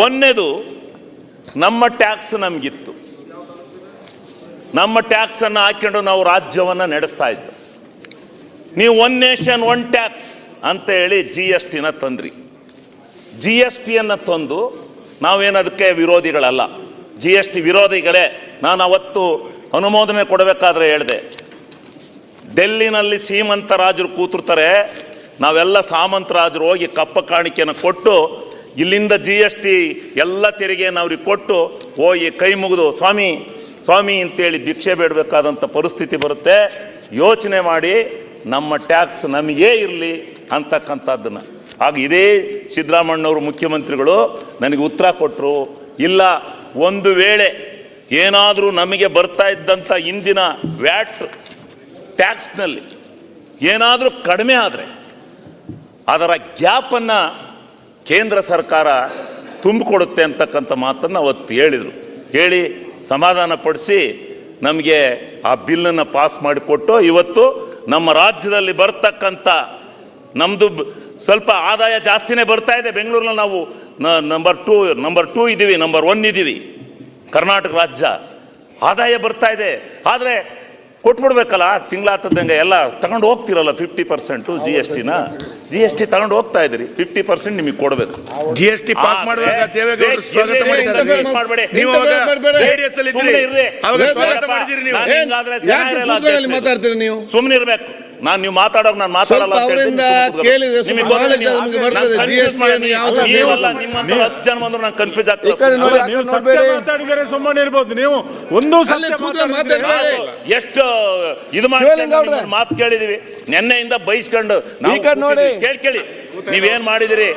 ಒಂದನೇದು ನಮ್ಮ ಟ್ಯಾಕ್ಸ್ ನಮಗಿತ್ತು, ನಮ್ಮ ಟ್ಯಾಕ್ಸನ್ನು ಹಾಕೊಂಡು ನಾವು ರಾಜ್ಯವನ್ನು ನಡೆಸ್ತಾ ಇತ್ತು. ನೀವು ಒನ್ ನೇಷನ್ ಒನ್ ಟ್ಯಾಕ್ಸ್ ಅಂತ ಹೇಳಿ GSTನ ತಂದ್ರಿ. GSTಯನ್ನು ತಂದು ನಾವೇನದಕ್ಕೆ ವಿರೋಧಿಗಳಲ್ಲ, GST ವಿರೋಧಿಗಳೇ. ನಾನು ಅವತ್ತು ಅನುಮೋದನೆ ಕೊಡಬೇಕಾದ್ರೆ ಹೇಳಿದೆ, ಡೆಲ್ಲಿನಲ್ಲಿ ಶ್ರೀಮಂತ ರಾಜರು ಕೂತಿರ್ತಾರೆ, ನಾವೆಲ್ಲ ಸಾಮಂತ ರಾಜರು ಹೋಗಿ ಕಪ್ಪ ಕಾಣಿಕೆಯನ್ನು ಕೊಟ್ಟು ಇಲ್ಲಿಂದ GST ಎಲ್ಲ ತೆರಿಗೆಯನ್ನು ಅವ್ರಿಗೆ ಕೊಟ್ಟು ಹೋಗಿ ಕೈ ಮುಗಿದು ಸ್ವಾಮಿ ಸ್ವಾಮಿ ಅಂತೇಳಿ ಭಿಕ್ಷೆ ಬೇಡಬೇಕಾದಂಥ ಪರಿಸ್ಥಿತಿ ಬರುತ್ತೆ. ಯೋಚನೆ ಮಾಡಿ, ನಮ್ಮ ಟ್ಯಾಕ್ಸ್ ನಮಗೇ ಇರಲಿ ಅಂತಕ್ಕಂಥದ್ದನ್ನು. ಆಗ ಇದೇ ಸಿದ್ದರಾಮಣ್ಣವರು ಮುಖ್ಯಮಂತ್ರಿಗಳು ನನಗೆ ಉತ್ತರ ಕೊಟ್ಟರು, ಇಲ್ಲ ಒಂದು ವೇಳೆ ಏನಾದರೂ ನಮಗೆ ಬರ್ತಾ ಇದ್ದಂಥ ಇಂದಿನ ವ್ಯಾಟ್ ಟ್ಯಾಕ್ಸ್ನಲ್ಲಿ ಏನಾದರೂ ಕಡಿಮೆ ಆದರೆ ಅದರ ಗ್ಯಾಪನ್ನು ಕೇಂದ್ರ ಸರ್ಕಾರ ತುಂಬಿಕೊಡುತ್ತೆ ಅಂತಕ್ಕಂಥ ಮಾತನ್ನು ಅವತ್ತು ಹೇಳಿದರು. ಹೇಳಿ ಸಮಾಧಾನ ಪಡಿಸಿ ನಮಗೆ ಆ ಬಿಲ್ಲನ್ನು ಪಾಸ್ ಮಾಡಿಕೊಟ್ಟು ಇವತ್ತು ನಮ್ಮ ರಾಜ್ಯದಲ್ಲಿ ಬರ್ತಕ್ಕಂಥ ನಮ್ಮದು ಸ್ವಲ್ಪ ಆದಾಯ ಜಾಸ್ತಿನೇ ಬರ್ತಾ ಇದೆ. ಬೆಂಗಳೂರಿನಲ್ಲಿ ನಾವು ನಂಬರ್ ಟೂ ಇದ್ದೀವಿ, ನಂಬರ್ 1 ಇದ್ದೀವಿ. ಕರ್ನಾಟಕ ರಾಜ್ಯ ಆದಾಯ ಬರ್ತಾ ಇದೆ. ಆದರೆ ಕೊಟ್ಬಿಡ್ಬೇಕಲ್ಲ, ತಿಂಗಳಾಗ್ತದಂಗೆ ಎಲ್ಲ ತಗೊಂಡು ಹೋಗ್ತಿರಲ್ಲ 50% GST ತಗೊಂಡು ಹೋಗ್ತಾ ಇದ್ರಿ, 50% ನಿಮಗೆ ಕೊಡಬೇಕು. GST ಪಾಸ್ ಮಾಡುವಾಗ ದೇವೇಗೌಡರು ಸ್ವಾಗತ ಮಾಡಿದ್ದಾರೆ. ನೀವು JDS ಅಲ್ಲಿ ಇದ್ರಿ, ಅವಾಗ ಸ್ವಾಗತ ಮಾಡಿದಿರಿ. ನೀವು ಮಾತಾಡ್ತೀರಿ, ನೀವು ಸುಮ್ಮನೆ ಇರಬೇಕು. ನೀವು ಮಾತಾಡೋಕೆ ನಾನು ಮಾತಾಡಲ್ಲ ಅಂತ ಅವರಿಂದ ಕೇಳಿದ್ರೆ ನಿಮ್ಮಂತ 10 ಜನ ಬಂದ್ರು ನಾನು ಕನ್ಫ್ಯೂಸ್ ಆಗ್ತದೆ. ಮಾತಾಡಿದರೆ ಸುಮ್ಮನೆ ಇರ್ಬೋದು, ನೀವು ಒಂದು ಎಷ್ಟು ಇದು ಮಾಡಿ ಮಾತು ಕೇಳಿದೀವಿ. ನೆನ್ನೆಯಿಂದ ಬೈಸ್ಕೊಂಡು ಕೇಳಿ ನೀವೇನ್ ಮಾಡಿದಿರಿ.